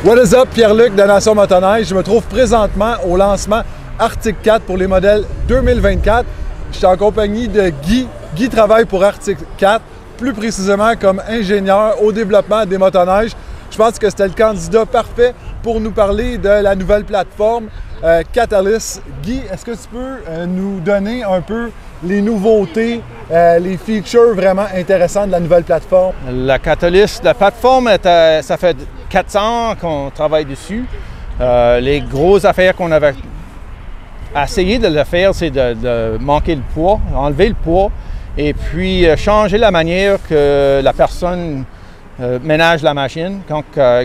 What is up, Pierre-Luc de Nation Motoneige. Je me trouve présentement au lancement Arctic 4 pour les modèles 2024. Je suis en compagnie de Guy. Guy travaille pour Arctic 4, plus précisément comme ingénieur au développement des motoneiges. Je pense que c'était le candidat parfait pour nous parler de la nouvelle plateforme Catalyst. Guy, est-ce que tu peux nous donner un peu les nouveautés, les features vraiment intéressantes de la nouvelle plateforme? La Catalyst, la plateforme, ça fait 400 ans qu'on travaille dessus. Les grosses affaires qu'on avait essayé de le faire, c'est de manquer le poids, enlever le poids et puis changer la manière que la personne ménage la machine quand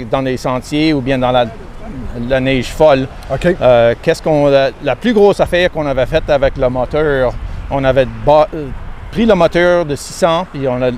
dans les sentiers ou bien dans la neige folle. Okay. La plus grosse affaire qu'on avait faite avec le moteur, on avait pris le moteur de 600 puis on a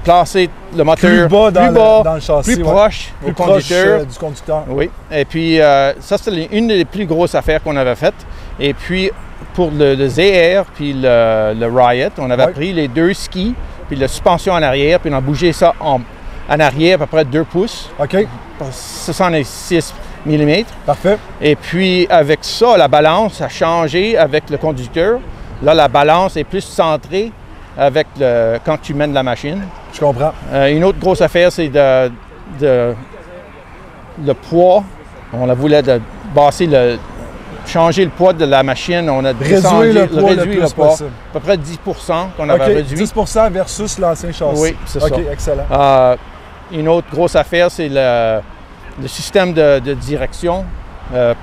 placé le moteur plus bas dans le châssis, plus proche du conducteur. Oui. Et puis ça, c'est une des plus grosses affaires qu'on avait faites. Et puis pour le ZR puis le Riot, on avait pris les deux skis puis la suspension en arrière, puis on a bougé ça en arrière à peu près 2 pouces. OK. 66 mm. Parfait. Et puis avec ça, la balance a changé avec le conducteur. Là, la balance est plus centrée avec quand tu mènes la machine. Je comprends. Une autre grosse affaire, c'est le poids. On a voulu changer le poids de la machine. On a réduit le poids, à peu près 10 qu'on avait réduit. 10 versus l'ancien châssis. Oui, c'est ça. OK, excellent. Une autre grosse affaire, c'est le système de direction.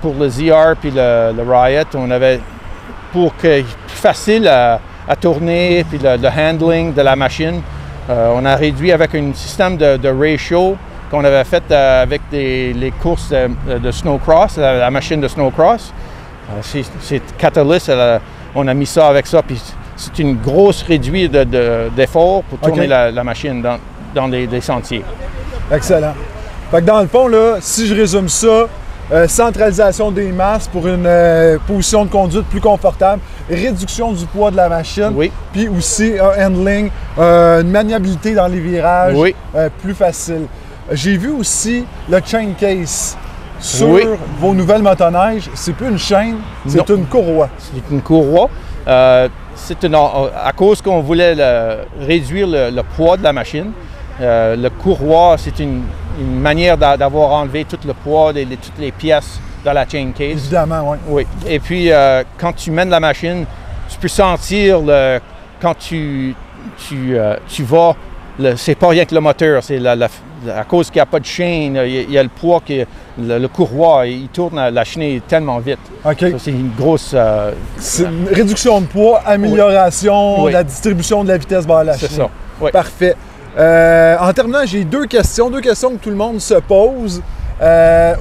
Pour le ZR puis le Riot, on avait, pour que plus facile à tourner, puis le handling de la machine, on a réduit avec un système de ratio qu'on avait fait avec les courses de snowcross, la machine de snowcross. C'est Catalyst, on a mis ça avec ça, puis c'est une grosse réduite d'effort pour tourner la machine dans les sentiers. Excellent. Fait que dans le fond, là, si je résume ça, centralisation des masses pour une position de conduite plus confortable, réduction du poids de la machine, puis aussi un handling, une maniabilité dans les virages plus facile. J'ai vu aussi le chain case sur vos nouvelles motoneiges. C'est plus une chaîne, c'est une courroie. C'est une courroie. À cause qu'on voulait réduire le poids de la machine, le courroie, c'est une manière d'avoir enlevé tout le poids, toutes les pièces dans la chain case. Évidemment, oui. Oui. Et puis, quand tu mènes la machine, tu peux sentir quand tu vas, c'est pas rien que le moteur, c'est à cause qu'il n'y a pas de chaîne, il y a le poids, le courroie, il tourne la chaîne tellement vite. OK. C'est une grosse... c'est une réduction de poids, amélioration de la distribution de la vitesse vers la chaîne. C'est ça. Oui. Parfait. En terminant, j'ai deux questions que tout le monde se pose.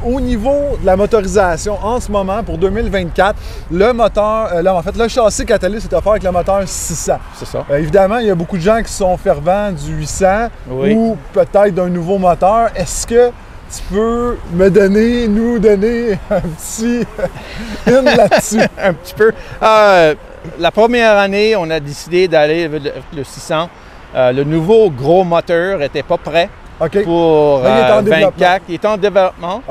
Au niveau de la motorisation, en ce moment, pour 2024, le châssis Catalyst est offert avec le moteur 600. C'est ça. Évidemment, il y a beaucoup de gens qui sont fervents du 800 ou peut-être d'un nouveau moteur. Est-ce que tu peux nous donner un petit là-dessus? Un petit peu. La première année, on a décidé d'aller avec le 600. Le nouveau gros moteur n'était pas prêt pour 24. Il est en développement.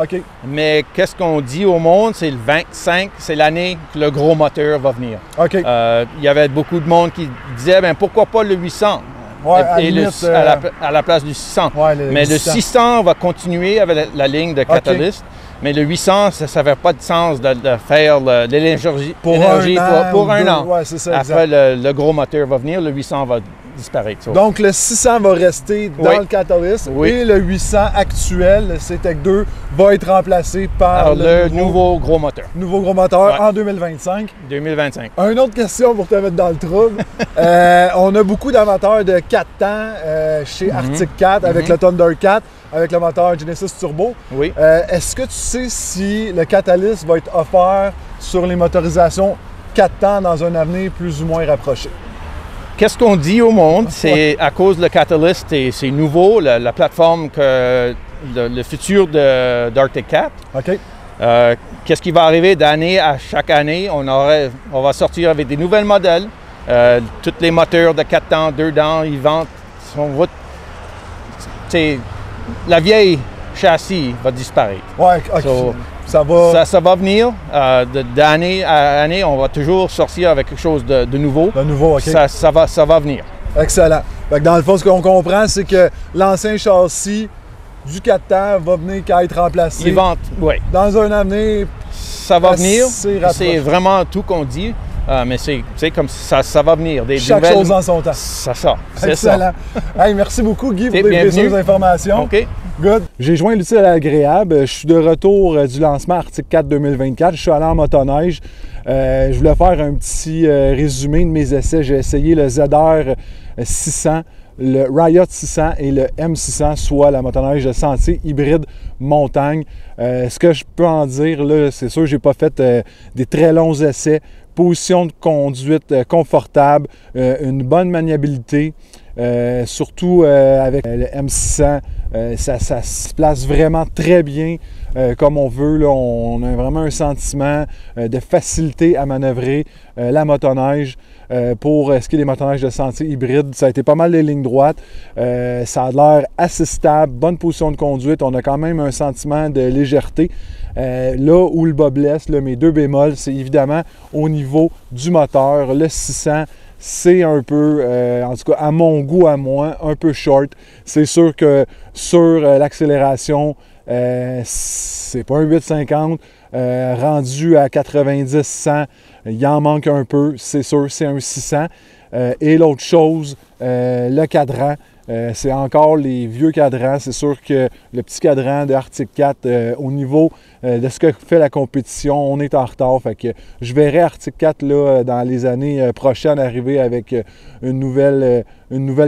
Mais qu'est-ce qu'on dit au monde? C'est le 25, c'est l'année que le gros moteur va venir. Il y avait beaucoup de monde qui disait, pourquoi pas le 800? À la place du 600. Mais le 600 va continuer avec la ligne de Catalyst. Mais le 800, ça n'avait pas de sens de faire l'énergie pour un an. Après, le gros moteur va venir, le 800 va disparaître. Donc, le 600 va rester dans le Catalyst et le 800 actuel, le CTEC 2, va être remplacé par le nouveau gros moteur. Nouveau gros moteur en 2025. 2025. Une autre question pour te mettre dans le trouble. On a beaucoup d'amateurs de 4 temps chez Arctic 4 avec le Thunder 4, avec le moteur Genesis Turbo. Est-ce que tu sais si le Catalyst va être offert sur les motorisations 4 temps dans un avenir plus ou moins rapproché? Qu'est-ce qu'on dit au monde? C'est à cause du Catalyst, c'est nouveau, la plateforme, le futur d'Arctic 4. Qu'est-ce qui va arriver d'année à chaque année? On va sortir avec des nouvelles modèles. Tous les moteurs de 4 temps, 2 temps, ils vendent. la vieille châssis va disparaître. Ouais, OK. So, ça va venir. D'année à année, on va toujours sortir avec quelque chose de nouveau. De nouveau, OK. Ça va venir. Excellent. Fait que dans le fond, ce qu'on comprend, c'est que l'ancien châssis du 4 temps va venir qu'à être remplacé. Oui. Dans un avenir. Ça va venir. C'est vraiment tout qu'on dit. Mais c'est comme ça va venir. Chaque chose en son temps. C'est ça. Excellent. Hey, merci beaucoup, Guy, pour les précieuses informations. OK. Good. J'ai joint l'utile à l'agréable. Je suis de retour du lancement Arctic 4 2024. Je suis allé en motoneige. Je voulais faire un petit résumé de mes essais. J'ai essayé le ZR 600, le Riot 600 et le M600, soit la motoneige de sentier hybride montagne. Ce que je peux en dire, là, c'est sûr, je n'ai pas fait des très longs essais. Position de conduite confortable, une bonne maniabilité, surtout avec le M600, ça se place vraiment très bien comme on veut. Là, on a vraiment un sentiment de facilité à manœuvrer la motoneige. Pour ce qui est des motoneiges de sentier hybride, ça a été pas mal des lignes droites. Ça a l'air assez stable, bonne position de conduite. On a quand même un sentiment de légèreté. Là où le bas blesse, là, mes deux bémols, c'est évidemment au niveau du moteur. Le 600, c'est un peu, en tout cas à mon goût, à moi, un peu short. C'est sûr que sur l'accélération, c'est pas un 850. Rendu à 90-100, il en manque un peu, c'est sûr, c'est un 600. Et l'autre chose, le cadran. C'est encore les vieux cadrans. C'est sûr que le petit cadran de Arctic 4, au niveau de ce que fait la compétition, on est en retard. Fait que je verrai Arctic 4 là, dans les années prochaines arriver avec une nouvelle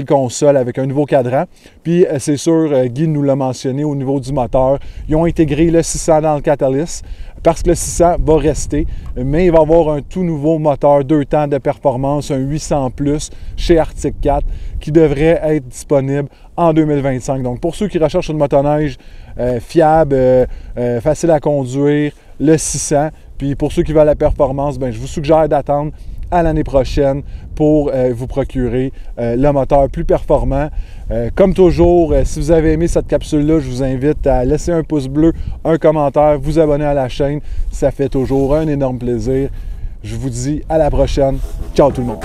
console, avec un nouveau cadran. Puis c'est sûr, Guy nous l'a mentionné au niveau du moteur. Ils ont intégré le 600 dans le Catalyst parce que le 600 va rester, mais il va y avoir un tout nouveau moteur 2 temps de performance, un 800+ chez Arctic 4 qui devrait être disponible en 2025. Donc pour ceux qui recherchent une motoneige fiable, facile à conduire, le 600. Puis pour ceux qui veulent la performance, je vous suggère d'attendre à l'année prochaine pour vous procurer le moteur plus performant. Comme toujours, si vous avez aimé cette capsule-là, je vous invite à laisser un pouce bleu, un commentaire, vous abonner à la chaîne. Ça fait toujours un énorme plaisir. Je vous dis à la prochaine. Ciao tout le monde!